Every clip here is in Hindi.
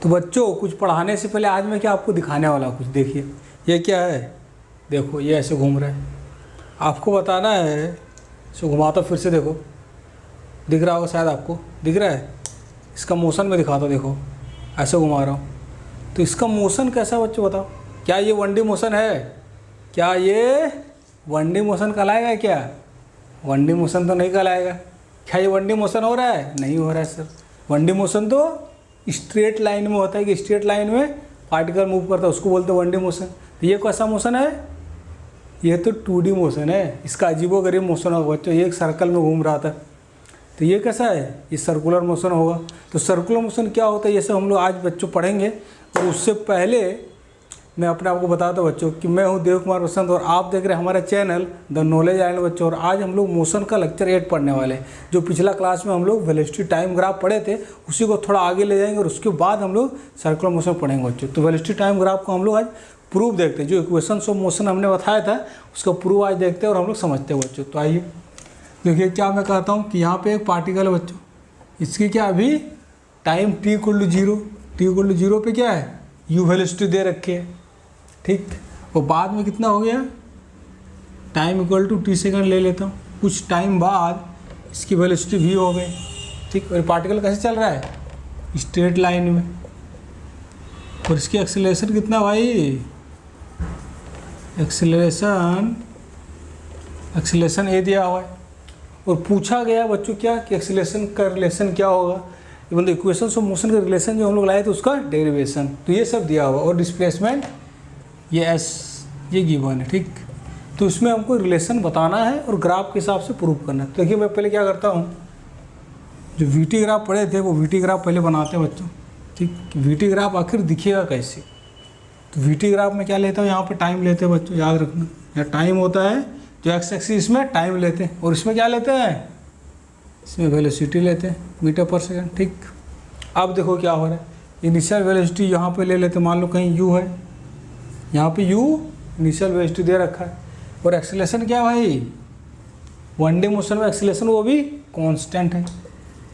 तो बच्चों कुछ पढ़ाने से पहले आज मैं क्या आपको दिखाने वाला हूँ कुछ। देखिए ये क्या है, देखो ये ऐसे घूम रहा है, आपको बताना है। इसको घुमाता फिर से, देखो दिख रहा होगा शायद, आपको दिख रहा है। इसका मोशन में दिखाता, देखो ऐसे घुमा रहा हूँ। तो इसका मोशन कैसा बच्चों बताओ, क्या ये 1D मोशन है? क्या ये 1D मोशन कहलाएगा? क्या 1D मोशन तो नहीं कहलाएगा। क्या ये 1D मोशन हो रहा है? नहीं हो रहा है सर। 1D मोशन तो स्ट्रेट लाइन में होता है कि स्ट्रेट लाइन में पार्टिकल मूव करता है, उसको बोलते हैं 1D मोशन। तो ये कैसा मोशन है? ये तो 2D मोशन है। इसका अजीबोगरीब मोशन होगा बच्चों, ये एक सर्कल में घूम रहा था। तो ये कैसा है? ये सर्कुलर मोशन होगा। तो सर्कुलर मोशन क्या होता है, ये सब हम लोग आज बच्चों पढ़ेंगे। और उससे पहले मैं अपने आपको बताता हूँ बच्चों कि मैं हूँ देव कुमार बसंत और आप देख रहे हैं हमारा चैनल द नॉलेज आइलैंड बच्चों। और आज हम लोग मोशन का लेक्चर 8 पढ़ने वाले हैं। जो पिछला क्लास में हम लोग वेलोसिटी टाइम ग्राफ पढ़े थे उसी को थोड़ा आगे ले जाएंगे और उसके बाद हम लोग सर्कुलर मोशन पढ़ेंगे बच्चों। तो वेलोसिटी टाइम ग्राफ को हम लोग आज प्रूफ देखते हैं। जो इक्वेशंस ऑफ मोशन हमने बताया था उसका प्रूफ आज देखते हैं और हम लोग समझते हैं बच्चों। तो आइए देखिए, क्या मैं कहता हूँ कि यहाँ पे एक पार्टिकल है बच्चों, इसकी क्या अभी टाइम t = 0 पे क्या है u वेलोसिटी दे रखी है, ठीक। और बाद में कितना हो गया, टाइम = t सेकंड ले लेता हूँ। कुछ टाइम बाद इसकी वेलोसिटी v हो गई, ठीक। और पार्टिकल कैसे चल रहा है? स्ट्रेट लाइन में। और इसकी एक्सेलरेशन कितना भाई? एक्सेलरेशन a दिया हुआ है। और पूछा गया बच्चों क्या कि एक्सेलरेशन का रिलेशन क्या होगा, इवन इक्वेशन ऑफ मोशन का रिलेशन जो हम लोग लाए थे उसका डेरिवेशन। तो ये सब दिया हुआ और डिस्प्लेसमेंट ये s ये गिवन है, ठीक। तो इसमें हमको रिलेशन बताना है और ग्राफ के हिसाब से प्रूव करना है। तो देखिए मैं पहले क्या करता हूँ, जो VT ग्राफ पढ़े थे वो VT ग्राफ पहले बनाते हैं बच्चों, ठीक। VT ग्राफ आखिर दिखेगा कैसे? तो VT ग्राफ में क्या लेता हूँ, यहाँ पे टाइम लेते हैं बच्चों, याद रखना। यहाँ टाइम होता है जो एक्स एक्सिस में टाइम लेते हैं और इसमें क्या लेते हैं, इसमें वेलोसिटी लेते हैं मीटर/सेकंड, ठीक। अब देखो क्या हो रहा है, इनिशियल वेलोसिटी यहाँ पे ले लेते हैं, मान लो कहीं u है, यहाँ पे u इनिशियल वेलोसिटी दे रखा है। और एक्सेलरेशन क्या है भाई, 1D मोशन में एक्सेलरेशन वो भी कांस्टेंट है।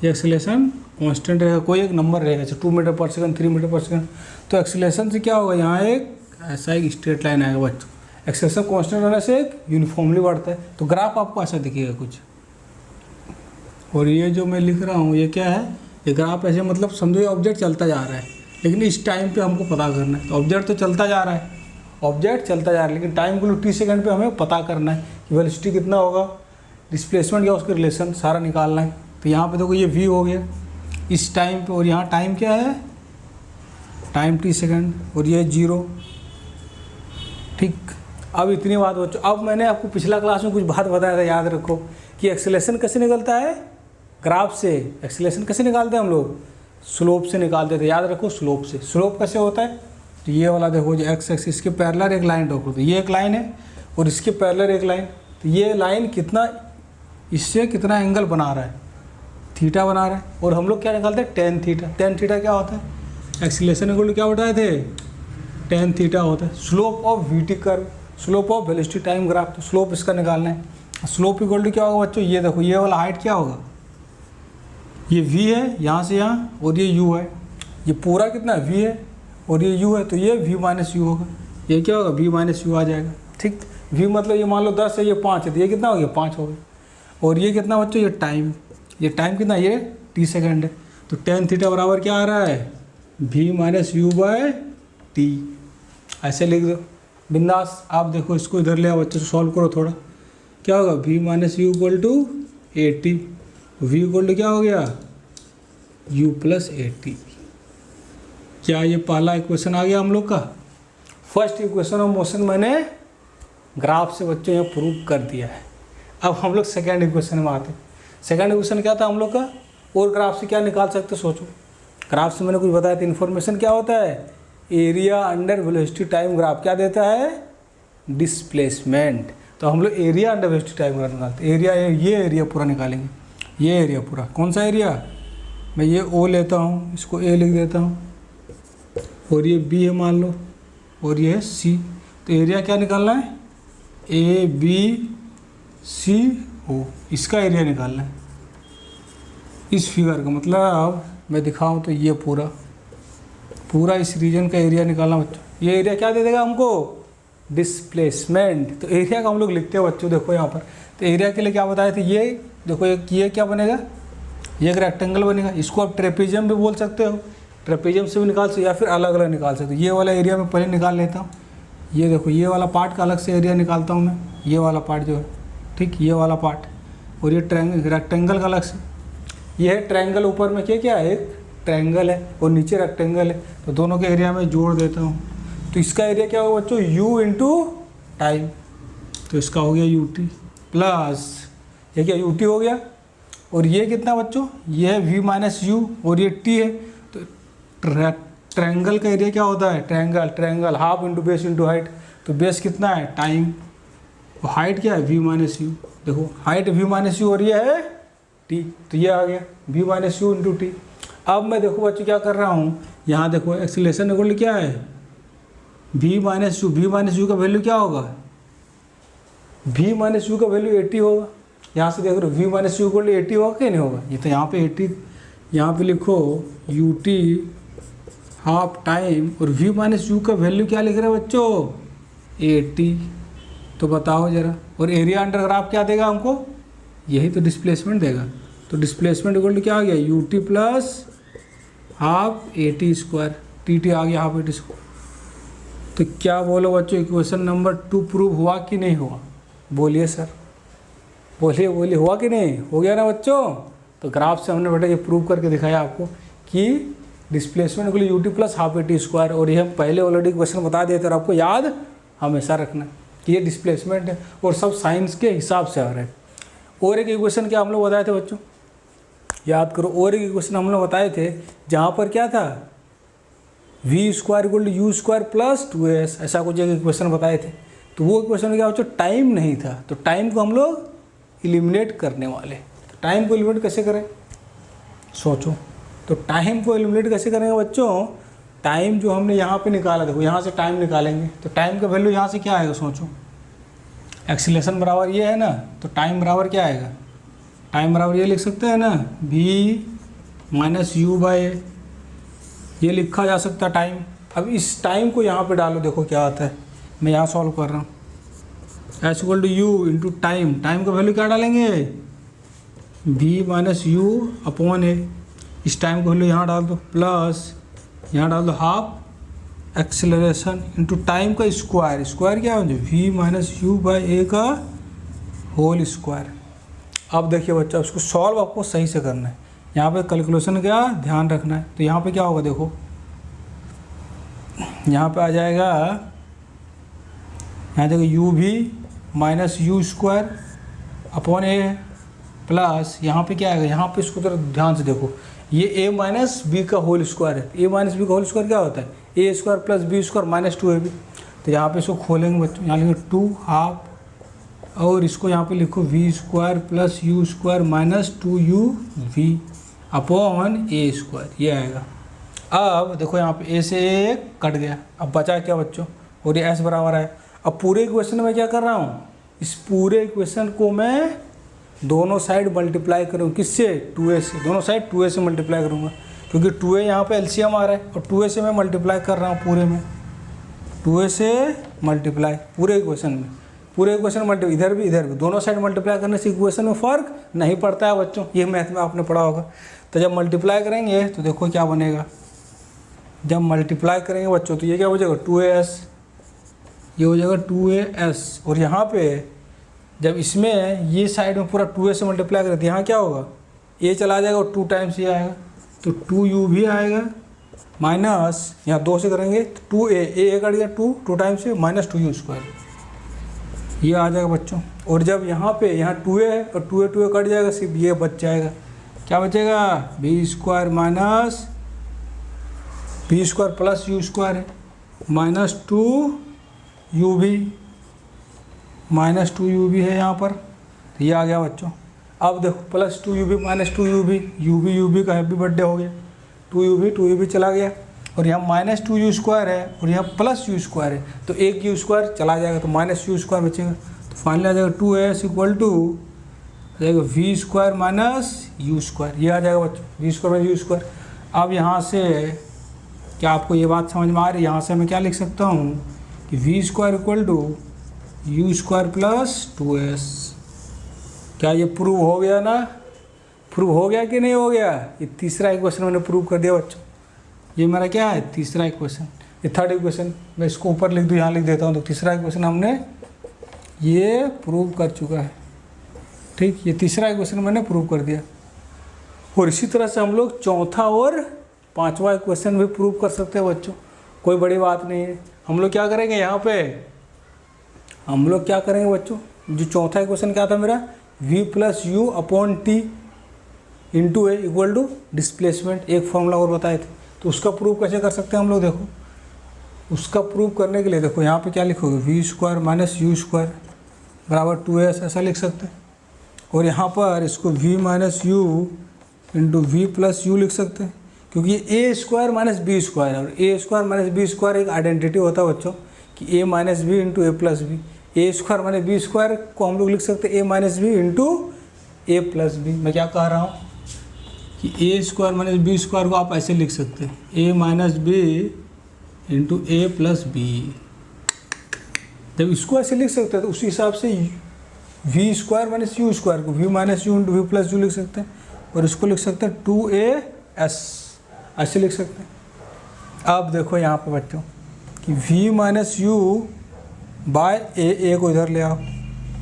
ये एक्सेलरेशन कांस्टेंट रहेगा, कोई एक नंबर रहेगा, जैसे 2 मीटर/सेकंड 3 मीटर/सेकंड। तो एक्सेलरेशन से क्या होगा, यहाँ एक ऐसा एक स्ट्रेट लाइन आएगा बच्चों। एक्सेलरेशन कांस्टेंट होने से एक यूनिफॉर्मली बढ़ता है। तो ग्राफ आपको ऐसा दिखेगा कुछ। और ये जो मैं लिख रहा हूँ ये क्या है, ये ग्राफ ऐसे मतलब समझो ऑब्जेक्ट चलता जा रहा है, लेकिन इस टाइम पे हमको पता करना है। तो ऑब्जेक्ट तो चलता जा रहा है, ऑब्जेक्ट चलता जा रहा है, लेकिन टाइम को t सेकंड पे हमें पता करना है कि वेलोसिटी कितना होगा, डिस्प्लेसमेंट क्या उसके रिलेशन सारा निकालना है। तो यहाँ पे देखो ये v हो गया इस टाइम पे, और यहाँ टाइम क्या है, टाइम t सेकंड, और ये 0, ठीक। अब इतनी बात बच्चों। अब मैंने आपको पिछला क्लास में कुछ बात बताया था, याद रखो कि एक्सेलरेशन कैसे निकलता है ग्राफ से। एक्सेलरेशन कैसे निकालते हैं हम लोग, स्लोप से निकालते थे, याद रखो स्लोप से। स्लोप कैसे होता है, तो ये वाला देखो जो एक्स एक्सिस इसके पैरेलल एक लाइन रखो, तो ये एक लाइन है और इसके पैरेलल एक लाइन। तो ये लाइन कितना, इससे कितना एंगल बना रहा है, थीटा बना रहा है। और हम लोग क्या निकालते हैं, टेन थीटा। टेन थीटा क्या होता है, एक्सेलरेशन को क्या बताए थे, टेन थीटा होता है। Slope of VT curve, slope of velocity time graph, तो स्लोप इसका निकालना है। स्लोप = क्या होगा बच्चों, ये देखो ये वाला हाइट क्या होगा, ये v है यहाँ से यहाँ, और ये u है। ये पूरा कितना v है और ये u है, तो ये v - u होगा। ये क्या होगा, v - u आ जाएगा, ठीक। v मतलब ये मान लो 10 है, ये 5 है, तो ये कितना हो गया, 5 हो गया। और ये कितना बच्चों, ये टाइम कितना, ये t सेकंड है। तो टेन थीटा बराबर क्या आ रहा है, v - u/t। ऐसे लिख दो बिंदास। आप देखो इसको इधर ले आओ बच्चों, सॉल्व करो थोड़ा। क्या होगा, v - u = 80। v = क्या हो गया, u + 80। क्या ये पहला इक्वेशन आ गया हम लोग का। फर्स्ट इक्वेशन ऑफ मोशन मैंने ग्राफ से बच्चों यहाँ प्रूव कर दिया है। अब हम लोग सेकेंड इक्वेशन में आते हैं। सेकेंड इक्वेशन क्या था हम लोग का, और ग्राफ से क्या निकाल सकते, सोचो। ग्राफ से मैंने कुछ बताया था, इन्फॉर्मेशन क्या होता है, area under velocity time graph क्या देता है, डिस्प्लेसमेंट। तो हम लोग area under velocity time graph निकालते हैं। एरिया, ये एरिया पूरा निकालेंगे, ये एरिया पूरा। कौन सा एरिया, मैं ये O लेता हूँ, इसको A लिख देता हूँ, और ये B है मान लो, और ये है C। तो एरिया क्या निकालना है, ABCO, इसका एरिया निकालना है इस फिगर का। मतलब मैं दिखाऊँ तो ये पूरा पूरा इस रीजन का एरिया निकालना बच्चों। ये एरिया क्या दे देगा हमको, डिस्प्लेसमेंट। तो एरिया का हम लोग लिखते हैं बच्चों, देखो यहाँ पर। तो एरिया के लिए क्या बताए थे, ये देखो ये क्या बनेगा, ये एक रेक्टेंगल बनेगा। इसको आप ट्रेपेजियम भी बोल सकते हो, ट्रेपेजियम से भी निकाल सकते हो या फिर अलग अलग निकाल सकते हो। ये वाला एरिया मैं पहले निकाल लेता हूँ। ये देखो ये वाला पार्ट का अलग से एरिया निकालता हूँ मैं, ये वाला पार्ट जो है, ठीक, ये वाला पार्ट। और ये रेक्टेंगल का अलग से, ये है ट्रायंगल, ऊपर में क्या है, एक ट्रायंगल है और नीचे रेक्टेंगल है। तो दोनों के एरिया में जोड़ देता हूँ। तो इसका एरिया क्या होगा बच्चों, u इंटू टाइम। तो इसका हो गया ut प्लस ये क्या ut हो गया। और ये कितना बच्चों, ये है v माइनस यू और ये t है। तो ट्रायंगल का एरिया क्या होता है, triangle half into base into height. तो बेस कितना है, टाइम, और हाइट क्या है, v माइनस यू। देखो हाइट v माइनस यू और ये है t, तो ये आ गया v minus you into T. अब मैं देखो बच्चों क्या कर रहा हूँ, यहाँ देखो एक्सीलरेशन इक्वल क्या है, v माइनस यू का वैल्यू क्या होगा, v माइनस यू का वैल्यू 80 होगा। यहाँ से देख रहे हो v माइनस यू इक्वल 80 होगा कि नहीं होगा। ये तो यहाँ पे 80, यहाँ पे लिखो ut हाफ टाइम और v माइनस यू का वैल्यू क्या लिख रहे हैं बच्चों, 80। तो बताओ ज़रा, और एरिया अंडर ग्राफ क्या देगा हमको, यही तो डिस्प्लेसमेंट देगा। तो डिस्प्लेसमेंट इक्वल टू क्या आ गया, ut plus half 80 square, T आ गया हाफ 80 स्क्वायर। तो क्या बोलो बच्चों, इक्वेशन नंबर 2 प्रूव हुआ कि नहीं हुआ, बोलिए सर, बोलिए हुआ कि नहीं, हो गया ना बच्चों। तो ग्राफ से हमने बेटा ये प्रूव करके दिखाया आपको कि displacement equal ut plus half 80 square. और ये हम पहले ऑलरेडी क्वेश्चन बता दिए थे और आपको याद हमेशा रखना कि ये डिस्प्लेसमेंट है और सब साइंस के हिसाब से आ रहा है। और एक इक्वेशन क्या हम लोग बताए थे बच्चों, याद करो, और एक इक्वेशन हम लोग बताए थे जहाँ पर क्या था, v square equal to u square plus 2s, ऐसा कुछ एक इक्वेशन बताए थे। तो वो इक्वेशन क्या बच्चों, टाइम नहीं था। तो टाइम को हम लोग एलिमिनेट करने वाले। तो टाइम को एलिमिनेट कैसे करें, सोचो। तो टाइम को एलिमिनेट कैसे करेंगे बच्चों, टाइम जो हमने यहाँ पे निकाला, देखो यहाँ से टाइम निकालेंगे। तो टाइम का वैल्यू यहाँ से क्या आएगा, सोचो, एक्सीलरेशन बराबर ये है ना, तो टाइम बराबर क्या आएगा, टाइम बराबर ये लिख सकते हैं ना, v माइनस यू बाय, ये लिखा जा सकता है टाइम। अब इस टाइम को यहाँ पे डालो, देखो क्या आता है, मैं यहाँ सॉल्व कर रहा हूँ। H equal to u into time, time का वैल्यू क्या डालेंगे, v minus u upon a. इस टाइम का वैल्यू यहाँ डाल दो, प्लस यहाँ डाल दो हाफ एक्सेलरेशन इंटू टाइम का स्क्वायर। स्क्वायर क्या है, v माइनस यू बाई ए का होल स्क्वायर। अब देखिए बच्चा, उसको सॉल्व आपको सही से करना है। यहाँ पे कैलकुलेशन का ध्यान रखना है। तो यहाँ पे क्या होगा, देखो यहाँ पे आ जाएगा, यहाँ देखो यू भी minus you square upon A plus यहाँ पे क्या आएगा, यहाँ पे इसको जरा ध्यान से देखो, ये ए माइनस बी का होल स्क्वायर है। ए माइनस बी का होल स्क्वायर क्या होता है, A square plus B square minus 2ab। तो यहाँ पे इसको खोलेंगे बच्चों, यहाँ लिखेंगे 2 हाफ और इसको यहाँ पे लिखो v square plus you square minus 2uv upon A square, ये आएगा। अब देखो यहाँ पे ए से ए कट गया, अब बचा क्या बच्चों, और ये s बराबर है। अब पूरे इक्वेशन में क्या कर रहा हूँ, इस पूरे इक्वेशन को मैं दोनों साइड मल्टीप्लाई करूँ, किससे, 2a से। दोनों साइड 2a से मल्टीप्लाई करूँगा क्योंकि 2a यहाँ पे एलसीएम आ रहा है और 2a से मैं मल्टीप्लाई कर रहा हूँ पूरे में, 2a से मल्टीप्लाई पूरे इक्वेशन में, पूरे इक्वेशन मल्टीप्लाई इधर भी दोनों साइड मल्टीप्लाई करने से इक्वेशन में फ़र्क नहीं पड़ता है बच्चों, ये मैथ में आपने पढ़ा होगा। तो जब मल्टीप्लाई करेंगे तो देखो क्या बनेगा, जब मल्टीप्लाई करेंगे बच्चों तो ये क्या हो जाएगा 2as, ये हो जाएगा 2as। और यहाँ पे जब इसमें ये साइड में पूरा 2a से मल्टीप्लाई करें तो यहाँ क्या होगा, a चला जाएगा और 2 टाइम्स ये आएगा, तो 2u भी आएगा माइनस यहाँ 2 से करेंगे तो 2a कट गया 2 टाइम्स से माइनस 2u स्क्वायर, ये आ जाएगा बच्चों। और जब यहाँ पे यहाँ 2a है और 2a कट जाएगा, सिर्फ ये बच जाएगा, क्या बचेगा, b square minus b square plus u square है माइनस 2u माइनस 2u है यहाँ पर, तो ये आ गया बच्चों। अब देखो plus 2u minus 2u u का हैप्पी बर्थडे हो गया, 2u चला गया और यहाँ माइनस 2u स्क्वायर है और यहाँ प्लस u स्क्वायर है, तो एक u स्क्वायर चला जाएगा तो माइनस u स्क्वायर बचेगा। तो फाइनली आ जाएगा 2as इक्वल टू आ जाएगा v square minus u square, ये आ जाएगा बच्चों, v square minus u square. अब यहाँ से क्या आपको ये बात समझ में आ रही है? यहाँ से मैं क्या लिख सकता हूँ कि v square equal to u square plus 2s। क्या ये प्रूव हो गया ना? प्रूव हो गया कि नहीं हो गया? ये तीसरा इक्वेशन मैंने प्रूव कर दिया बच्चों। ये मेरा क्या है? तीसरा इक्वेशन। ये थर्ड इक्वेशन मैं इसको ऊपर लिख दूँ, यहाँ लिख देता हूँ। तो तीसरा इक्वेशन हमने ये प्रूव कर चुका है। ठीक, ये तीसरा इक्वेशन मैंने प्रूव कर दिया। और इसी तरह से हम लोग चौथा और पांचवा इक्वेशन भी प्रूव कर सकते हैं बच्चों, कोई बड़ी बात नहीं है। हम लोग क्या करेंगे यहाँ पे? हम लोग क्या करेंगे बच्चों? जो चौथा इक्वेशन क्या था मेरा? v plus u upon t into a equal to displacement, एक फॉर्मूला और बताए थे। तो उसका प्रूव कैसे कर सकते हैं हम लोग? देखो, उसका प्रूव करने के लिए देखो यहाँ पे क्या लिखोगे? V square minus you square बराबर 2s, ऐसा लिख सकते हैं। और यहाँ पर इसको v minus you into we plus you लिख सकते हैं, क्योंकि a square minus b square है। और a square minus b square एक आइडेंटिटी होता है बच्चों कि a minus b into a plus b. A square minus b square को हम लोग लिख सकते हैं a minus b into a plus b. मैं क्या कह रहा हूँ कि a square minus b square को आप ऐसे लिख सकते हैं a minus b into a plus B. जब इसको ऐसे लिख सकते हैं तो उसी हिसाब से V square minus you square को V minus you into we plus you लिख सकते हैं। और इसको लिख सकते हैं 2as, ऐसे लिख सकते हैं। अब देखो यहाँ पे बच्चों कि v माइनस यू बाय ए को इधर ले आओ,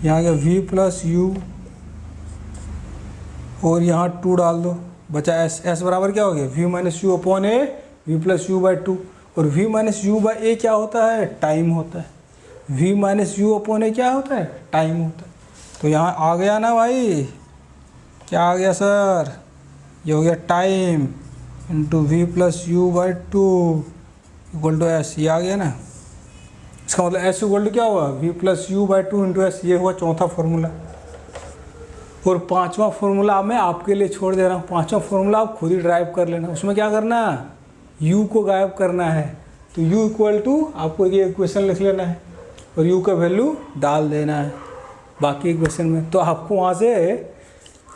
यहाँ गया v प्लस यू और यहाँ 2 डाल दो, बचा s बराबर क्या हो गया? v minus u upon A V plus u by 2। और v माइनस यू बाई ए क्या होता है? टाइम होता है। v माइनस यू अपॉन ए क्या होता है? टाइम होता है। तो यहाँ आ गया ना भाई, क्या आ गया सर? ये हो गया time into we plus u by 2 equal to s. ये आ गया ना? इसका मतलब एस इक्वल टू क्या हुआ? V plus u by 2 into s. ये हुआ चौथा फॉर्मूला। और पांचवा फॉर्मूला मैं आपके लिए छोड़ दे रहा हूँ। पांचवा फॉर्मूला आप खुद ही ड्राइव कर लेना। उसमें क्या करना? यू को गायब करना है। तो यू इक्वल टू आपको ये इक्वेशन लिख लेना है और यू का वैल्यू डाल देना है बाकी इक्वेशन में। तो आपको वहाँ से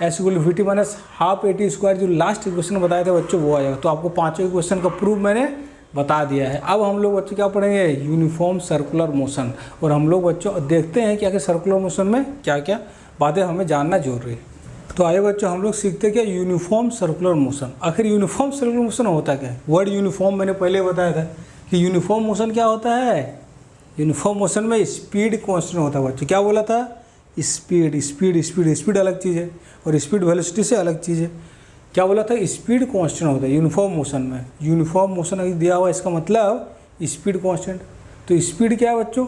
S equal we T minus half A T square जो लास्ट इक्वेशन बताए थे बच्चों वो आ जाएगा। तो आपको पांचों इक्वेशन का प्रूफ मैंने बता दिया है। अब हम लोग बच्चों क्या पढ़ेंगे? Uniform circular motion. और हम लोग बच्चों देखते हैं कि आखिर सर्कुलर मोशन में क्या क्या बातें हमें जानना जरूरी है। तो आइए बच्चों हम लोग सीखते क्या? Uniform circular motion. आखिर यूनिफॉर्म सर्कुलर मोशन होता क्या है? वर्ड यूनिफॉर्म मैंने पहले बताया था कि यूनिफॉर्म मोशन क्या होता है? यूनिफॉर्म मोशन में स्पीड कांस्टेंट होता है बच्चों। क्या बोला था? स्पीड स्पीड स्पीड स्पीड अलग चीज़ है और स्पीड वेलोसिटी से अलग चीज़ है। क्या बोला था? स्पीड कांस्टेंट होता है यूनिफॉर्म मोशन में। यूनिफॉर्म मोशन अगर दिया हुआ इसका मतलब स्पीड कांस्टेंट। तो स्पीड क्या है बच्चों?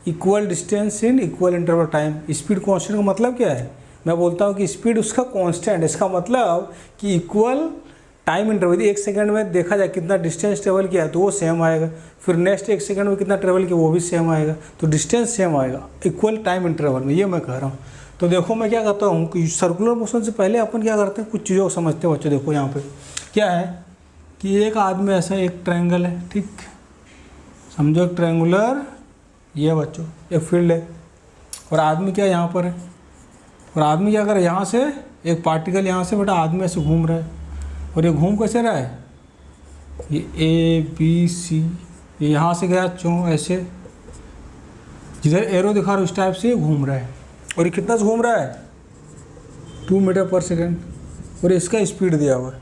Equal distance in equal interval time. Speed constant का मतलब क्या है? मैं बोलता हूँ कि स्पीड उसका कांस्टेंट, इसका मतलब कि इक्वल टाइम इंटरवल। 1 सेकंड में देखा जाए कितना डिस्टेंस ट्रेवल किया तो वो सेम आएगा, फिर नेक्स्ट 1 सेकंड में कितना ट्रेवल किया वो भी सेम आएगा। तो डिस्टेंस सेम आएगा इक्वल टाइम इंटरवल में, ये मैं कह रहा हूँ। तो देखो मैं क्या कहता हूँ कि सर्कुलर मोशन से पहले अपन क्या करते हैं, कुछ चीज़ों को समझते हैं बच्चों। देखो यहाँ पे क्या है कि एक आदमी ऐसा, एक ट्रायंगल है, ठीक, समझो एक ट्रायंगुलर ये बच्चों एक फील्ड है और आदमी क्या यहाँ पर है और आदमी क्या कर रहा है, यहाँ से एक पार्टिकल यहाँ से बेटा आदमी ऐसे घूम रहा है और ये घूम कैसे रहा है, ये ए बी सी, ये यहाँ से गया चों ऐसे, जिधर एरो दिखा रहा है उस टाइप से घूम रहा है और ये कितना से घूम रहा है 2 मीटर पर सेकेंड और इसका स्पीड दिया हुआ है।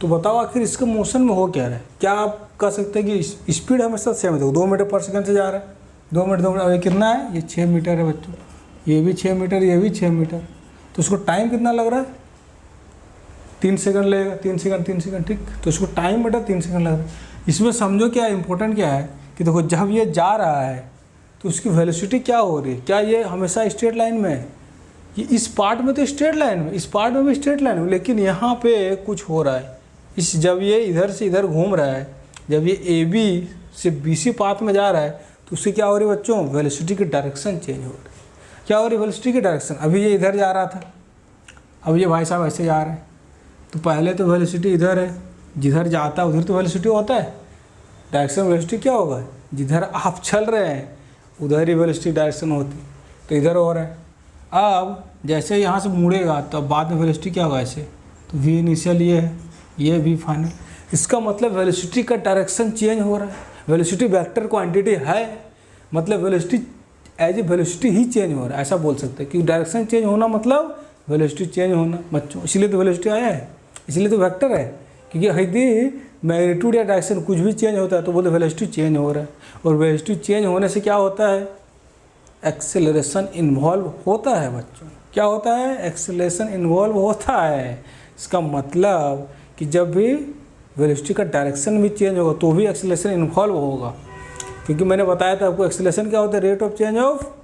तो बताओ आखिर इसका मोशन में हो क्या रहा है। क्या आप कह सकते हैं कि स्पीड हमेशा सेम है, 2 मीटर पर सेकेंड से जा रहा है, 2 मीटर, ये कितना है, ये 6 मीटर है बच्चों, ये भी 6 मीटर, ये भी 6 मीटर। तो उसको टाइम कितना लग रहा है, 3 सेकंड लगेगा, 3 सेकंड, ठीक। तो इसको टाइम बेटा 3 सेकंड लग रहा है। इसमें समझो क्या इंपॉर्टेंट क्या है कि देखो जब ये जा रहा है तो उसकी वेलोसिटी क्या हो रही है, क्या ये हमेशा स्ट्रेट लाइन में है, ये इस पार्ट में तो स्ट्रेट लाइन में, इस पार्ट में भी स्ट्रेट लाइन में, लेकिन यहाँ पे कुछ हो रहा है। इस जब ये इधर से इधर घूम रहा है, जब ये ए बी से बी सी पाथ में जा रहा है तो उससे क्या हो रही है बच्चों, वेलोसिटी की डायरेक्शन चेंज हो रही है। क्या हो रही है वेलोसिटी की डायरेक्शन, अभी ये इधर जा रहा था, अब ये भाई साहब ऐसे जा रहे हैं, तो पहले तो वेलोसिटी इधर है, जिधर जाता है उधर तो वेलोसिटी होता है, डायरेक्शन वेलोसिटी क्या होगा, जिधर आप चल रहे हैं उधर ही वेलोसिटी डायरेक्शन होती, तो इधर हो रहा है। अब जैसे यहाँ से मुड़ेगा तो बाद में वेलोसिटी क्या होगा ऐसे, तो वी इनिशियल ये है, ये वी फाइनल। इसका मतलब वेलोसिटी का डायरेक्शन चेंज हो रहा है। वेलोसिटी वेक्टर क्वांटिटी है, मतलब वेलोसिटी एज ए वेलोसिटी ही चेंज हो रहा है, ऐसा बोल सकते हैं। क्योंकि डायरेक्शन चेंज होना मतलब वेलोसिटी चेंज होना बच्चों, इसलिए तो वेलोसिटी आया है, इसलिए तो वेक्टर है। क्योंकि यदि मैग्नीट्यूड या डायरेक्शन कुछ भी चेंज होता है तो बोलते वेलोसिटी चेंज हो रहा है। और वेलोसिटी चेंज होने से क्या होता है, एक्सेलरेशन इन्वॉल्व होता है बच्चों। क्या होता है, एक्सेलरेशन इन्वॉल्व होता है। इसका मतलब कि जब भी वेलोसिटी का डायरेक्शन भी चेंज होगा तो भी एक्सेलरेशन इन्वॉल्व होगा। क्योंकि मैंने बताया था आपको एक्सेलरेशन क्या होता है, rate of change of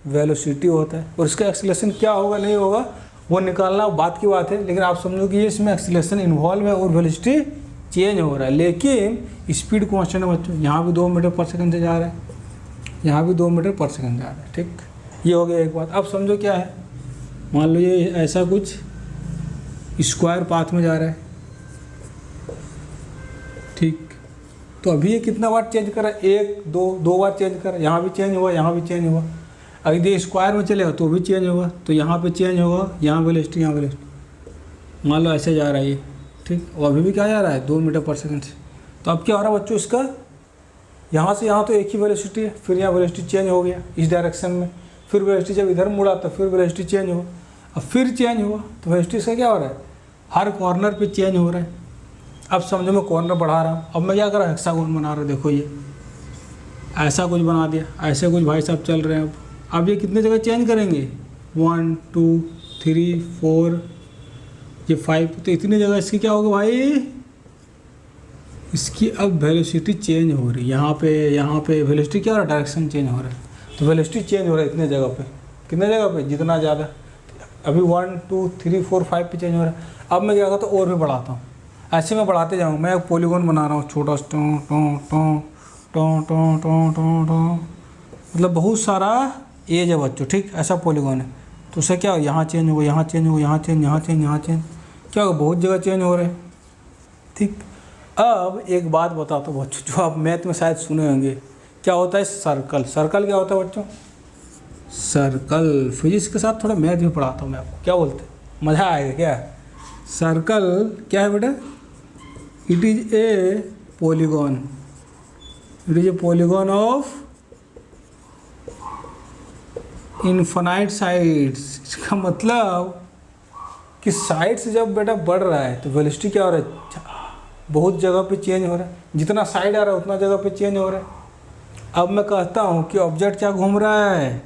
velocity होता है। और इसका एक्सेलरेशन क्या होगा नहीं होगा वो निकालना बात की बात है, लेकिन आप समझो कि ये इसमें एक्सेलरेशन इन्वॉल्व है और वेलोसिटी चेंज हो रहा है। लेकिन स्पीड कांस्टेंट है बच्चों, यहाँ भी 2 मीटर पर सेकंड से जा रहा है, यहाँ भी 2 मीटर पर सेकंड जा रहा है। ठीक, ये हो गया एक बात। अब समझो क्या है, मान लो ये ऐसा कुछ स्क्वायर पाथ में जा रहा है, ठीक। तो अभी ये कितना बार चेंज करा, 1 2 बार चेंज करा, यहाँ भी चेंज हुआ, यहाँ भी चेंज हुआ। अगर ये स्क्वायर में चलेगा तो भी चेंज होगा, तो यहाँ पे चेंज होगा, यहाँ वेलोसिटी, यहाँ वेलोसिटी। मान लो ऐसे जा रहा है ये, ठीक। और अभी भी क्या जा रहा है, 2 मीटर पर सेकंड से। तो अब क्या हो रहा है बच्चों, इसका यहाँ से यहाँ तो एक ही वेलोसिटी है, फिर यहाँ वेलोसिटी चेंज हो गया इस डायरेक्शन में, फिर वेलोसिटी जब इधर मुड़ा तो फिर वेलोसिटी चेंज हुआ, अब फिर चेंज हुआ। तो वेलोसिटी से क्या हो रहा है, हर कॉर्नर पे चेंज हो रहा है। अब समझो मैं कॉर्नर बढ़ा रहा हूँ, अब मैं क्या कर रहा हूँ, हेक्सागोन बना रहा हूँ। देखो ये ऐसा कुछ बना दिया, ऐसे कुछ भाई साहब चल रहे हैं। अब ये कितने जगह चेंज करेंगे, 1 2 3 4 ये 5, तो इतनी जगह इसकी क्या होगा भाई, इसकी अब वेलोसिटी चेंज हो रही है। यहाँ पे वेलोसिटी क्या हो रहा है, डायरेक्शन चेंज हो रहा है। तो वेलोसिटी चेंज हो रहा है इतने जगह पे, कितने जगह पे, जितना ज़्यादा। अभी 1 2 3 4 5 पे चेंज हो रहा है। अब मैं क्या करता हूँ, और भी बढ़ाता हूँ, ऐसे मैं बढ़ाते जाऊँगा। मैं एक पॉलीगॉन बना रहा हूँ छोटा सा, मतलब बहुत सारा एज है बच्चों, ठीक। ऐसा पॉलीगॉन है, तो उससे क्या हो, यहाँ चेंज होगा, यहाँ चेंज होगा, यहाँ चेंज, यहाँ चेंज, यहाँ चेंज, क्या होगा, बहुत जगह चेंज हो रहे हैं, ठीक। अब एक बात बताता हूँ बच्चों, जो आप मैथ में शायद सुने होंगे, क्या होता है सर्कल। सर्कल क्या होता है बच्चों, सर्कल। फिजिक्स के साथ थोड़ा मैथ भी पढ़ाता हूँ मैं आपको, क्या बोलते हैं, मज़ा आएगा क्या। सर्कल क्या है बेटा, it is a polygon, it is a polygon of infinite sides. इसका मतलब कि साइड्स जब बेटा बढ़ रहा है तो वेलोसिटी क्या हो रहा है, बहुत जगह पे चेंज हो रहा है। जितना साइड आ रहा है उतना जगह पे चेंज हो रहा है। अब मैं कहता हूँ कि ऑब्जेक्ट क्या घूम रहा है,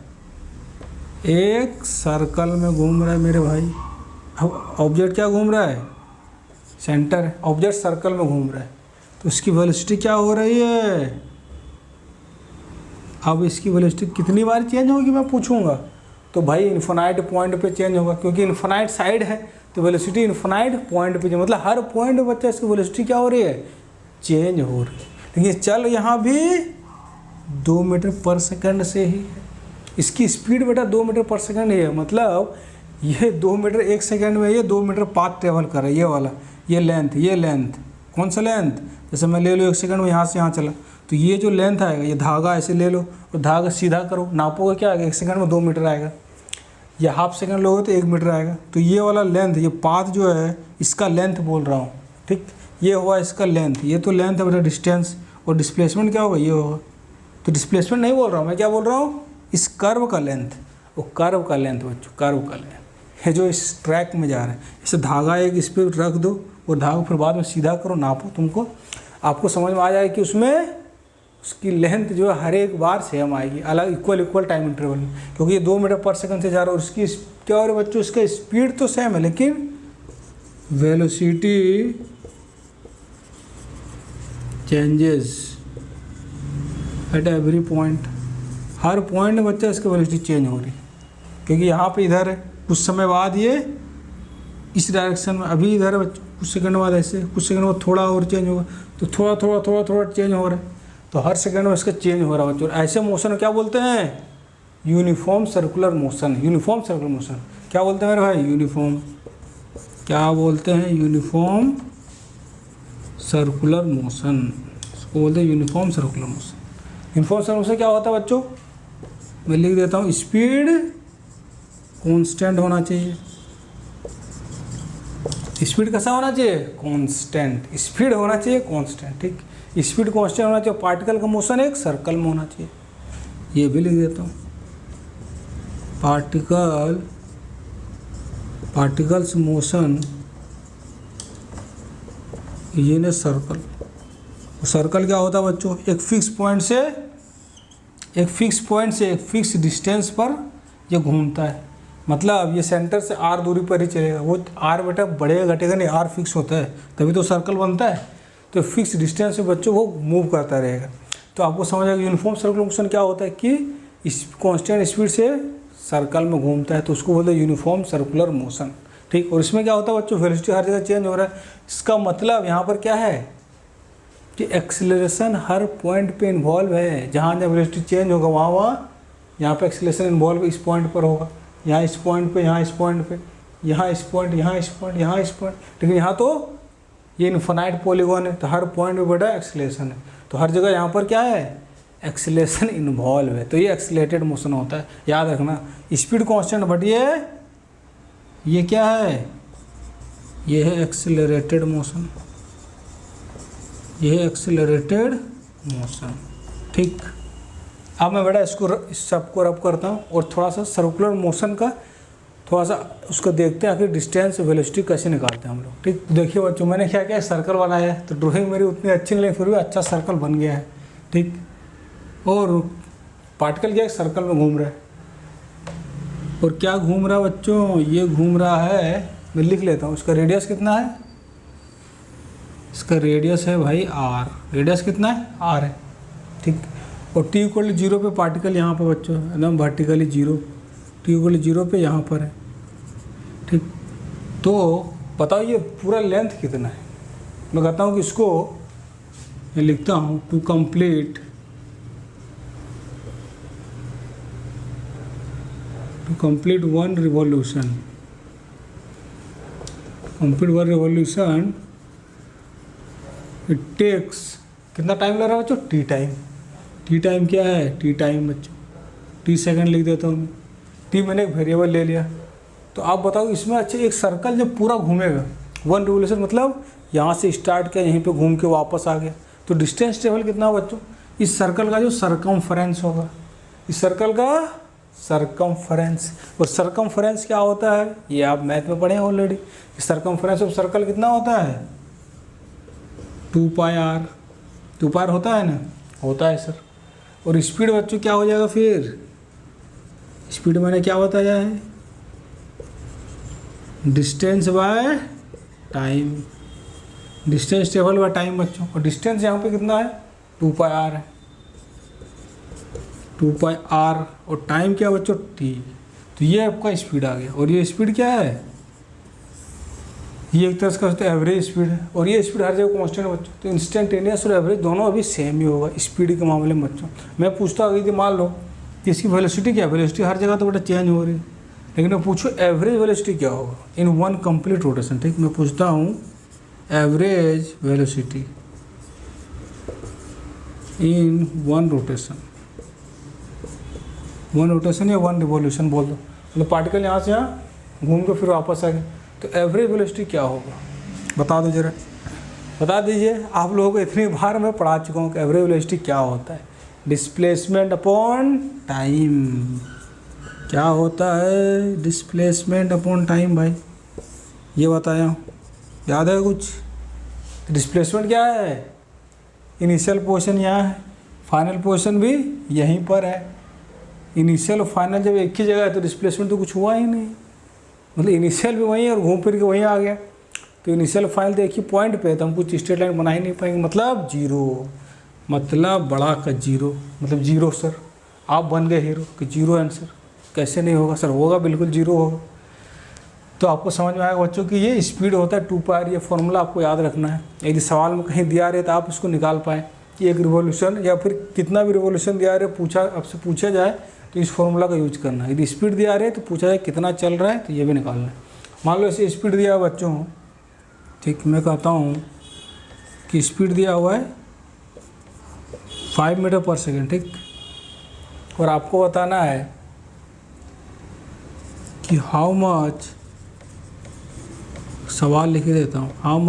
एक सर्कल में घूम रहा है मेरे भाई। अब ऑब्जेक्ट क्या घूम रहा है, सेंटर है, ऑब्जेक्ट सर्कल में घूम रहा है, तो इसकी वेलोसिटी क्या हो रही है। अब इसकी वेलोसिटी कितनी बार चेंज होगी मैं पूछूंगा, तो भाई इन्फिनाइट पॉइंट पे चेंज होगा, क्योंकि इन्फिनाइट साइड है तो वेलोसिटी इन्फिनाइट पॉइंट पे, मतलब हर पॉइंट पे बच्चा इसकी वेलोसिटी क्या हो रही है, चेंज हो रही है। लेकिन चल यहाँ भी 2 मीटर पर सेकंड से ही है, इसकी स्पीड बेटा 2 मीटर पर सेकंड ही है। मतलब ये 2 मीटर 1 सेकंड में ये 2 मीटर पाथ ट्रेवल कर रहा है, ये वाला, ये लेंथ, कौन सा लेंथ, जैसे मैं ले लो 1 सेकंड में यहाँ से यहाँ चला, तो ये जो लेंथ आएगा, ये धागा ऐसे ले लो और धागा सीधा करो, नापोगे क्या आएगा, 1 सेकंड में 2 मीटर आएगा, या हाफ सेकंड लोगे तो 1 मीटर आएगा। तो ये वाला लेंथ, ये पाथ जो है इसका लेंथ बोल रहा हूँ, ठीक। ये हुआ इसका लेंथ, ये तो लेंथ है बेटा डिस्टेंस, और डिस्प्लेसमेंट क्या होगा, ये होगा। तो डिस्प्लेसमेंट नहीं बोल रहा हूँ मैं, क्या बोल रहा हूँ, इस कर्व का लेंथ, वो कर्व का लेंथ बच्चों, कर्व का लेंथ है जो इस ट्रैक में जा रहा है। इसे धागा एक इस पर रख दो और धागा फिर बाद में सीधा करो, नापो, तुमको आपको समझ में आ जाए कि उसमें उसकी लेंथ जो है हर एक बार सेम आएगी, अलग इक्वल टाइम इंटरवल में, क्योंकि ये 2 मीटर पर सेकंड से जा रहा है। और उसकी क्या हो रहा है बच्चों, इसका स्पीड तो सेम है लेकिन velocity changes at every point. Her point में बच्चा इसकी वेलोसिटी चेंज हो रही है, क्योंकि यहाँ पे इधर है, कुछ समय बाद ये इस डायरेक्शन में, अभी इधर है बच्चों, कुछ सेकंड बाद ऐसे, कुछ सेकंड बाद थोड़ा और चेंज होगा, तो थोड़ा चेंज हो रहा है। तो हर सेकंड में इसका चेंज हो रहा है बच्चों। ऐसे मोशन को क्या बोलते हैं, uniform circular motion. Uniform circular motion क्या बोलते हैं मेरे भाई, यूनिफॉर्म, क्या बोलते हैं, यूनिफॉर्म सर्कुलर मोशन, इसको बोलते हैं uniform circular motion. Uniform circular motion क्या होता है बच्चों, मैं लिख देता हूँ, स्पीड कांस्टेंट होना चाहिए, स्पीड कैसा होना चाहिए, कांस्टेंट, स्पीड होना चाहिए कांस्टेंट, ठीक। स्पीड कांस्टेंट होना चाहिए, पार्टिकल का मोशन एक सर्कल में होना चाहिए, ये भी लिख देता हूँ, particles motion in a circle. Circle क्या होता है बच्चों, एक फिक्स पॉइंट से एक फिक्स डिस्टेंस पर ये घूमता है, मतलब ये सेंटर से आर दूरी पर ही चलेगा, वो आर बेटा बढ़ेगा घटेगा नहीं, आर फिक्स होता है तभी तो सर्कल बनता है, तो फिक्स डिस्टेंस से बच्चों वो मूव करता रहेगा। तो आपको समझ आएगा यूनिफॉर्म सर्कुलर मोशन क्या होता है कि इस कांस्टेंट स्पीड से सर्कल में घूमता है, तो उसको बोलते हैं यूनिफॉर्म सर्कुलर मोशन, ठीक। और इसमें क्या होता है बच्चों, वेलोसिटी हर जगह चेंज हो रहा है, इसका मतलब यहाँ पर क्या है कि एक्सीलरेशन हर पॉइंट पे इन्वॉल्व है, जहाँ जहाँ वेलोसिटी चेंज होगा वहाँ यहाँ पे एक्सीलरेशन इन्वॉल्व इस पॉइंट पर होगा, यहाँ इस पॉइंट पे, यहाँ इस पॉइंट पे, यहाँ इस पॉइंट, यहाँ इस पॉइंट, यहाँ इस पॉइंट, लेकिन यहाँ तो ये इन्फिनाइट पॉलीगॉन है, तो हर पॉइंट पे बड़ा एक्सीलरेशन है, तो हर जगह यहाँ पर क्या है, एक्सीलरेशन इन्वॉल्व है, तो ये एक्सीलरेटेड मोशन होता है, याद रखना। स्पीड कांस्टेंट, बट ये क्या है, ये है एक्सीलरेटेड मोशन, ये है एक्सीलरेटेड मोशन, ठीक। अब मैं बेटा इसको इस सबको रब करता हूँ और थोड़ा सा सर्कुलर मोशन का थोड़ा सा उसको देखते हैं, आखिर डिस्टेंस वेलोसिटी कैसे निकालते हैं हम लोग, ठीक। देखिए बच्चों, मैंने क्या किया, सर्कल बनाया है, तो ड्राइंग मेरी उतनी अच्छी नहीं लगी, फिर भी अच्छा सर्कल बन गया है, ठीक। और पार्टिकल क्या सर्कल में घूम रहा है, और क्या घूम रहा है बच्चों, ये घूम रहा है, मैं लिख लेता हूँ, इसका रेडियस कितना है, इसका रेडियस है भाई आर, रेडियस कितना है, आर है, ठीक। और टी इक्वल 0 पे पार्टिकल यहाँ पर बच्चों एकदम वर्टिकली 0, टी इक्वल 0 पे यहाँ पर है, ठीक। तो बताओ ये पूरा लेंथ कितना है, मैं कहता हूँ कि इसको मैं लिखता हूँ to complete one revolution, it takes, कितना टाइम लग रहा है बच्चों, टी टाइम क्या है, टी टाइम बच्चों, टी सेकंड लिख देता हूँ, टी मैंने एक वेरिएबल ले लिया। तो आप बताओ इसमें अच्छा एक सर्कल जब पूरा घूमेगा, वन रिवोल्यूशन मतलब यहाँ से स्टार्ट किया यहीं पे घूम के वापस आ गया, तो डिस्टेंस टेबल कितना बच्चों, इस सर्कल का जो सर्कमफरेंस होगा, इस सर्कल का सर्कमफरेंस, और सर्कमफरेंस क्या होता है ये आप मैथ में पढ़े हैं ऑलरेडी, सर्कमफरेंस ऑफ सर्कल कितना होता है 2 पाई आर, 2 पाई होता है ना, होता है सर। और स्पीड बच्चों क्या हो जाएगा, फिर स्पीड मैंने क्या बताया है, distance by time, distance table by time बच्चों, और डिस्टेंस यहाँ पे कितना है 2 पाई आर है, 2 पाई आर, और टाइम क्या बच्चों टी, तो ये आपका स्पीड आ गया। और ये स्पीड क्या है, ये एक तरह से एवरेज स्पीड है, और ये स्पीड हर जगह कांस्टेंट है बच्चों, तो इंस्टेंटेनियस और एवरेज दोनों अभी सेम ही होगा स्पीड के मामले में बच्चों। मैं पूछता हूँ कि मान लो कि इसकी वेलोसिटी क्या है, वेलोसिटी हर जगह तो बेटा चेंज हो रही है, लेकिन मैं पूछूँ एवरेज वेलोसिटी क्या होगा इन वन कंप्लीट रोटेशन, ठीक। मैं पूछता हूँ average velocity in one rotation या वन रिवॉल्यूशन बोल दो, मतलब पार्टिकल यहाँ से यहाँ घूम के फिर वापस आ गए, तो एवरेज वेलोसिटी क्या होगा बता दो जरा, बता दीजिए। आप लोगों को इतनी बार मैं पढ़ा चुका हूँ कि एवरेज वेलोसिटी क्या होता है, डिस्प्लेसमेंट अपॉन टाइम, क्या होता है डिस्प्लेसमेंट अपॉन टाइम भाई, ये बताया हूँ, याद है कुछ। डिस्प्लेसमेंट क्या है, इनिशियल पोजीशन यहाँ है, फाइनल पोजीशन भी यहीं पर है, इनिशियल और फाइनल जब एक ही जगह है तो डिस्प्लेसमेंट तो कुछ हुआ ही नहीं, मतलब इनिशियल भी वहीं और घूम फिर के वहीं आ गया, तो इनिशियल फाइनल तो एक ही पॉइंट पे है, तो हम कुछ स्ट्रेट लाइन बना ही नहीं पाएंगे, मतलब जीरो, मतलब बड़ा का जीरो, मतलब जीरो सर, आप बन गए हीरो कि जीरो आंसर, कैसे नहीं होगा सर, होगा बिल्कुल जीरो होगा। तो आपको समझ में आएगा बच्चों कि ये स्पीड होता है 2 पाई, ये फॉर्मूला आपको याद रखना है, यदि सवाल में कहीं दिया रहे तो आप इसको निकाल पाएँ कि एक रिवॉल्यूशन या फिर कितना भी रिवॉल्यूशन दिया रहे आपसे पूछा जाए तो इस फॉर्मूला का यूज करना है। यदि स्पीड दिया रहे तो पूछा जाए कितना चल रहा है, तो ये भी निकालना है। मान लो इसे स्पीड दिया बच्चों, ठीक, मैं कहता हूँ कि स्पीड दिया हुआ है 5 मीटर पर सेकेंड, ठीक, और आपको बताना है कि हाउ मच सवाल लिख देता हूँ, हाउ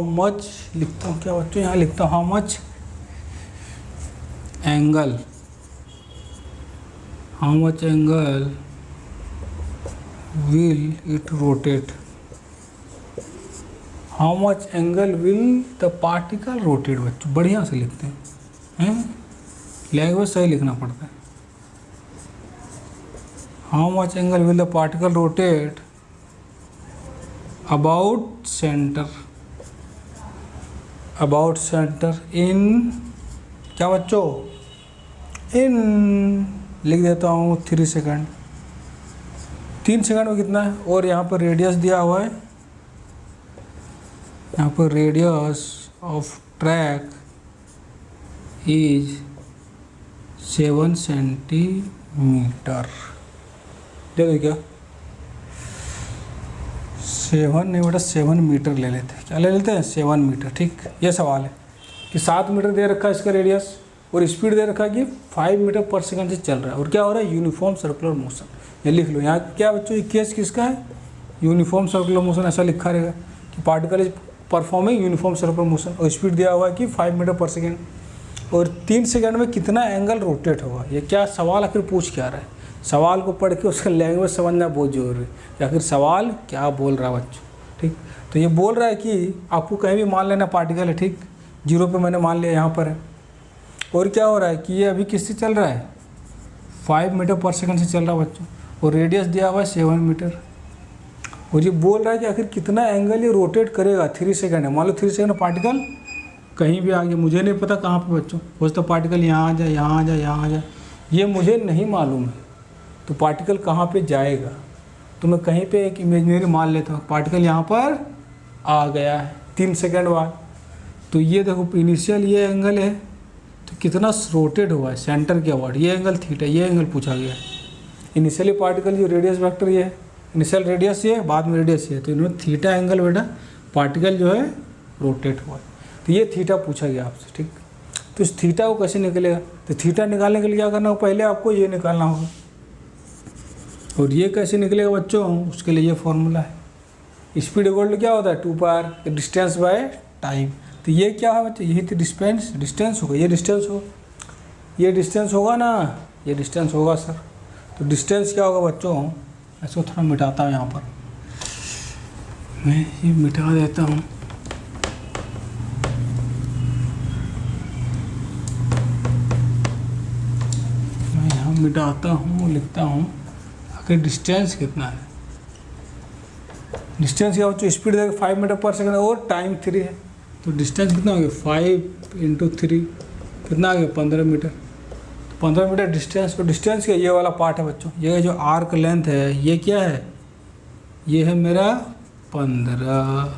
मच लिखता हूँ क्या बच्चों, यहाँ लिखता हूँ how much angle will it rotate, how much angle will the particle rotate. बच्चों बढ़िया से लिखते हैं, लैंग्वेज सही लिखना पड़ता है। How much angle will the particle rotate about centre इन क्या बच्चों, इन लिख देता हूँ 3 सेकंड। 3 सेकंड में कितना है, और यहाँ पर रेडियस दिया हुआ है, यहाँ पर radius of track is 7 centimetre. देखो क्या 7 नहीं बेटा 7 मीटर ले लेते हैं, क्या ले लेते हैं 7 मीटर। ठीक, ये सवाल है कि 7 मीटर दे रखा है इसका रेडियस, और स्पीड दे रखा है कि 5 मीटर पर सेकंड से चल रहा है, और क्या हो रहा है यूनिफॉर्म सर्कुलर मोशन। ये लिख लो यहाँ क्या बच्चों, ये केस किसका है, यूनिफॉर्म सर्कुलर मोशन। ऐसा लिखा रहेगा कि particle is performing uniform circular motion, और स्पीड दिया हुआ है कि 5 मीटर पर सेकेंड, और 3 सेकंड में कितना एंगल रोटेट होगा। ये क्या सवाल आखिर पूछ क्या रहा है, सवाल को पढ़ के उसका लैंग्वेज समझना बहुत जरूरी है कि आखिर सवाल क्या बोल रहा है बच्चों। ठीक, तो ये बोल रहा है कि आपको कहीं भी मान लेना पार्टिकल है, ठीक, 0 पे मैंने मान लिया यहाँ पर है, और क्या हो रहा है कि ये अभी किससे चल रहा है 5 मीटर पर सेकंड से चल रहा है बच्चों, और रेडियस दिया हुआ है 7 मीटर, और ये बोल रहा है कि आखिर कितना एंगल ये रोटेट करेगा 3 सेकंड है। मान लो 3 सेकंड पार्टिकल कहीं भी आ गया, मुझे नहीं पता कहाँ पे बच्चों, हो सकता पार्टिकल यहाँ आ जाए, यहाँ आ जाए, यहाँ आ जाए, ये मुझे नहीं मालूम है, तो पार्टिकल कहाँ पे जाएगा। तो मैं कहीं पे एक इमेजिनरी मान लेता हूँ, पार्टिकल यहाँ पर आ गया है 3 सेकंड बाद, तो ये देखो इनिशियल ये एंगल है, तो कितना रोटेट हुआ है सेंटर के अबाउट, ये एंगल थीटा, ये एंगल पूछा गया है। इनिशियली पार्टिकल जो रेडियस वेक्टर ये है, इनिशियल रेडियस ये, बाद में रेडियस ये, तो इन्होंने थीटा एंगल बेटा पार्टिकल जो है रोटेट हुआ है, तो ये थीटा पूछा गया आपसे। ठीक, तो इस थीटा को कैसे निकलेगा, तो थीटा निकालने के लिए क्या करना होगा, पहले आपको ये निकालना होगा, और ये कैसे निकलेगा बच्चों, उसके लिए ये फॉर्मूला है। स्पीड इक्वल टू क्या होता है 2 डिस्टेंस बाय टाइम। तो ये क्या है बच्चों, यही तो डिस्टेंस होगा, ये डिस्टेंस हो, ये डिस्टेंस होगा ना, ये डिस्टेंस होगा सर। तो डिस्टेंस क्या होगा बच्चों, इसको थोड़ा मिटाता हूँ, यहाँ पर मैं ये मिटा देता हूँ, मैं यहाँ मिटाता हूँ, लिखता हूँ आखिर डिस्टेंस कितना है। डिस्टेंस क्या बच्चों, स्पीड देखो 5 मीटर पर सेकंड और टाइम 3 है, तो डिस्टेंस कितना हो गया 5 × 3 कितना आ गया 15 मीटर। तो 15 मीटर डिस्टेंस, तो डिस्टेंस का ये वाला पार्ट है बच्चों, ये जो आर्क लेंथ है ये क्या है, ये है मेरा 15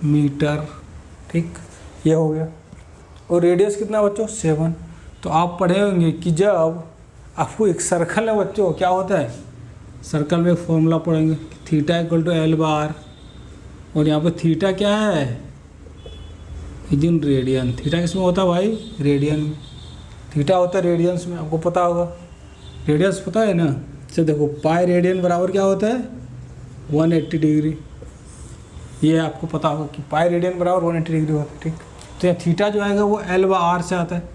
मीटर। ठीक, ये हो गया, और रेडियस कितना बच्चों 7। तो आप पढ़े होंगे कि जब आपको एक सर्कल है बच्चों, क्या होता है सर्कल में एक फॉर्मूला पढ़ेंगे, थीटा इक्वल टू L बार, और यहाँ पे थीटा क्या है इन रेडियन। थीटा किसमें होता है भाई, रेडियन में, थीटा होता है रेडियंस में, आपको पता होगा, रेडियंस पता है ना। तो देखो पाई रेडियन बराबर क्या होता है 180 डिग्री, ये आपको पता होगा कि पाई रेडियन बराबर 180 डिग्री होता है। ठीक, तो यहाँ थीटा जो आएगा वो L/R से आता है।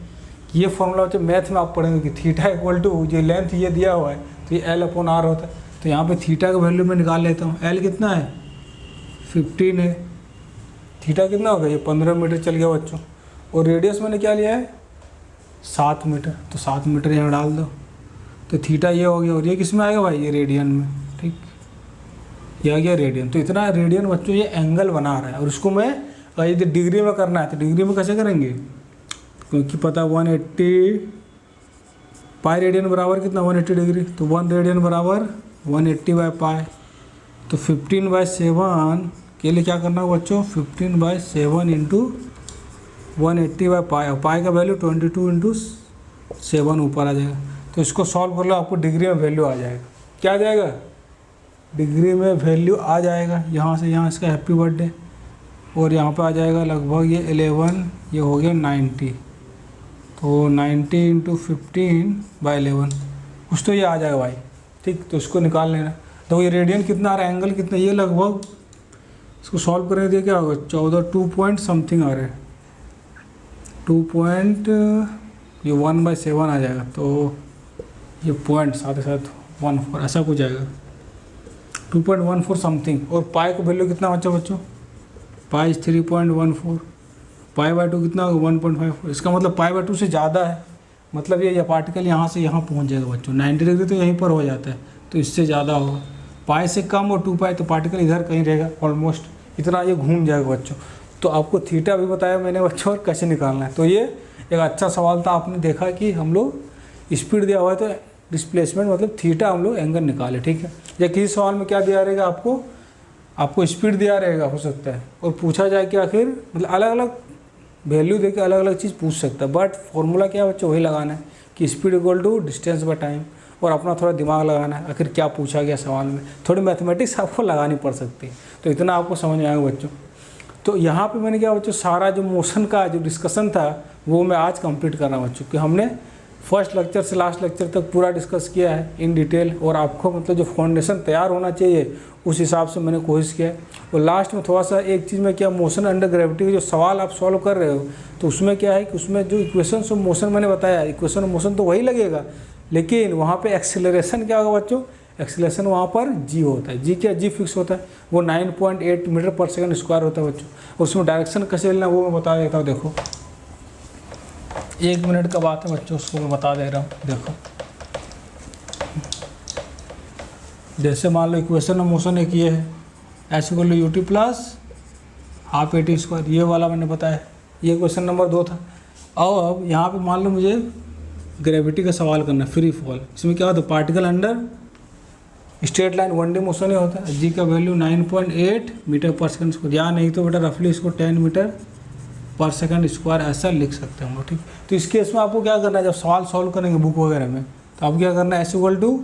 ये फॉर्मूला बच्चे मैथ में आप पढ़ेंगे कि थीटा इक्वल टू जो लेंथ ये दिया हुआ है तो ये L/R होता है। तो यहाँ पे थीटा का वैल्यू मैं निकाल लेता हूँ, L कितना है 15 है, थीटा कितना होगा ये 15 मीटर चल गया बच्चों, और रेडियस मैंने क्या लिया है 7 मीटर, तो 7 मीटर यहाँ डाल दो, तो थीटा ये हो गया, और ये किस में आएगा भाई ये रेडियन में। ठीक, ये आ गया रेडियन। तो इतना रेडियन बच्चों ये एंगल बना रहा है, और उसको मैं यदि डिग्री में करना है तो डिग्री में कैसे करेंगे, क्योंकि पता 180 पाई रेडियन बराबर कितना 180 डिग्री, तो 1 रेडियन बराबर 180/पाई, तो 15/7 के लिए क्या करना होगा बच्चों 15/7 × 180/पाई, और पाई का वैल्यू 22 × 7 ऊपर आ जाएगा। तो इसको सॉल्व कर लो, आपको डिग्री में वैल्यू आ जाएगा, क्या आ जाएगा डिग्री में वैल्यू आ जाएगा। यहाँ से यहाँ इसका हैप्पी बर्थडे, और यहाँ पे आ जाएगा लगभग ये 11, ये हो गया 90, तो 90 × 15/11 कुछ तो ये आ जाएगा भाई। ठीक, तो इसको निकाल लेना। तो ये रेडियन कितना आ रहा है, एंगल कितना, ये लगभग इसको सॉल्व करने दिए क्या होगा 14 2 पॉइंट समथिंग आ रहा है 2 पॉइंट ये 1/7 आ जाएगा। तो ये पॉइंट साथ ही साथ 14 ऐसा कुछ आएगा 2.14 समथिंग। और पाई को वैल्यू कितना बच्चों पाई 3.14, पाई/2 कितना होगा 1.54। इसका मतलब पाई/2 से ज़्यादा है, मतलब ये पार्टिकल यहाँ से यहाँ पहुँच जाएगा बच्चों। 90 डिग्री तो यहीं पर हो जाता है, तो इससे ज़्यादा होगा। पाई से कम और 2 पाई तो पार्टिकल इधर कहीं रहेगा, ऑलमोस्ट इतना ये घूम जाएगा बच्चों। तो आपको थीटा भी बताया मैंने बच्चों, और कैसे निकालना है। तो ये एक अच्छा सवाल था, आपने देखा कि हम लोग स्पीड दिया हुआ है तो डिस्प्लेसमेंट मतलब थीटा हम लोग एंगल निकाले, ठीक है। या किसी सवाल में क्या दिया रहेगा आपको स्पीड दिया रहेगा हो सकता है, और पूछा जाए कि आखिर मतलब अलग अलग वैल्यू देके अलग अलग चीज़ पूछ सकता है, बट फॉर्मूला क्या बच्चों वही लगाना है कि speed equal to distance by time, और अपना थोड़ा दिमाग लगाना है आखिर क्या पूछा गया सवाल में। थोड़ी मैथमेटिक्स आपको लगानी पड़ सकती है, तो इतना आपको समझ में आएगा बच्चों। तो यहाँ पे मैंने क्या बच्चों सारा जो मोशन का जो डिस्कशन था वो मैं आज कंप्लीट कर रहा हूँ बच्चों, कि हमने फर्स्ट लेक्चर से लास्ट लेक्चर तक पूरा डिस्कस किया है इन डिटेल, और आपको मतलब जो फाउंडेशन तैयार होना चाहिए उस हिसाब से मैंने कोशिश किया है। और लास्ट में थोड़ा सा एक चीज़ में क्या, मोशन अंडर ग्रेविटी के जो सवाल आप सॉल्व कर रहे हो तो उसमें क्या है कि उसमें जो इक्वेशन ऑफ मोशन मैंने बताया, इक्वेशन ऑफ मोशन तो वही लगेगा, लेकिन वहाँ पे एक्सेलरेशन क्या होगा बच्चों, एक्सेलरेशन वहाँ पर जी होता है। जी क्या, जी फिक्स होता है, वो 9.8 मीटर पर सेकंड स्क्वायर होता है बच्चों। और उसमें डायरेक्शन कैसे लेना वो मैं बता देता हूँ। देखो 1 मिनट का बात है बच्चों, उसको मैं बता दे रहा हूँ। देखो जैसे मान लो इक्वेशन ऑफ मोशन एक ये है, ऐसे कर लो ut plus half at square, ये वाला मैंने बताया, ये क्वेश्चन नंबर 2 था। अब यहाँ पे मान लो मुझे ग्रेविटी का सवाल करना है, फ्री फॉल। इसमें क्या होता है, particle under straight line 1D motion ही होता है। जी का value 9.8 metre per second square, या नहीं तो बेटा रफली इसको 10 मीटर पर सेकंड स्क्वायर ऐसा लिख सकते हैं हम लोग, ठीक। तो इस केस में आपको क्या करना है, जब सवाल सॉल्व करेंगे बुक वगैरह में, तो आप क्या करना है, एस इक्वल टू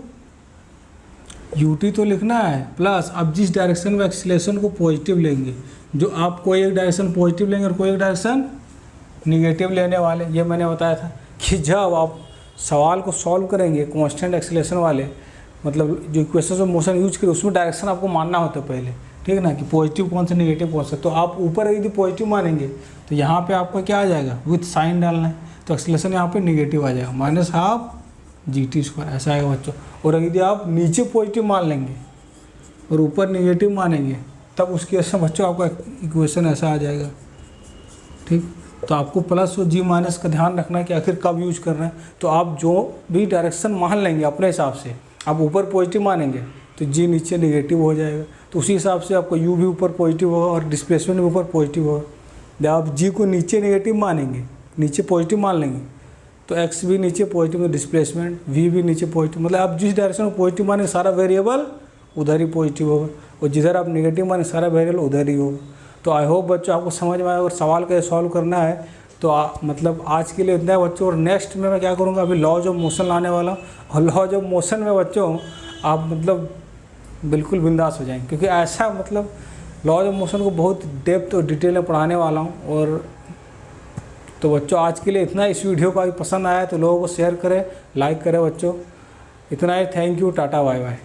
ut तो लिखना है, प्लस आप जिस डायरेक्शन में एक्सीलरेशन को पॉजिटिव लेंगे, जो आप कोई एक डायरेक्शन पॉजिटिव लेंगे और कोई एक डायरेक्शन निगेटिव लेने वाले, ये मैंने बताया था कि जब आप सवाल को सॉल्व करेंगे कांस्टेंट एक्सीलरेशन वाले, मतलब जो इक्वेशन ऑफ मोशन यूज करें उसमें डायरेक्शन आपको मानना होता है पहले, ठीक है ना, कि पॉजिटिव कौन सा नेगेटिव कौन सा। तो आप ऊपर यदि पॉजिटिव मानेंगे तो यहाँ पे आपका क्या आ जाएगा, विथ साइन डालना है, तो एक्सीलरेशन यहाँ पे नेगेटिव आ जाएगा, माइनस हाफ GT स्क्वायर ऐसा आएगा बच्चों। और यदि आप नीचे पॉजिटिव मान लेंगे और ऊपर नेगेटिव मानेंगे तब उस केस में बच्चों आपका इक्वेशन ऐसा आ जाएगा, ठीक। तो आपको प्लस और जी माइनस का ध्यान रखना है कि आखिर कब यूज करना है। तो आप जो भी डायरेक्शन मान लेंगे अपने हिसाब से, आप ऊपर पॉजिटिव मानेंगे तो जी नीचे नेगेटिव हो जाएगा, तो उसी हिसाब से आपको यू भी ऊपर पॉजिटिव होगा और डिस्प्लेसमेंट भी ऊपर पॉजिटिव होगा। जब आप जी को नीचे नेगेटिव मानेंगे, नीचे पॉजिटिव मान लेंगे, तो एक्स भी नीचे पॉजिटिव में डिस्प्लेसमेंट, वी भी नीचे पॉजिटिव, मतलब आप जिस डायरेक्शन में पॉजिटिव माने सारा वेरिएबल उधर ही पॉजिटिव होगा, और जिधर आप नेगेटिव माने सारा वेरिएबल उधर ही होगा। तो आई होप बच्चों आपको समझ में आया। अगर सवाल कैसे सॉल्व करना है तो मतलब आज के लिए इतना है बच्चों। और नेक्स्ट में मैं क्या करूँगा, अभी लॉज ऑफ मोशन लाने वाला हूँ, और लॉज ऑफ मोशन में बच्चों आप मतलब बिल्कुल बिंदास हो जाएंगे, क्योंकि ऐसा मतलब लॉज ऑफ मोशन को बहुत डेप्थ और डिटेल में पढ़ाने वाला हूँ। और तो बच्चों आज के लिए इतना। इस वीडियो को अभी पसंद आया तो लोगों को शेयर करें, लाइक करें बच्चों, इतना ही। Thank you, tata, bye bye.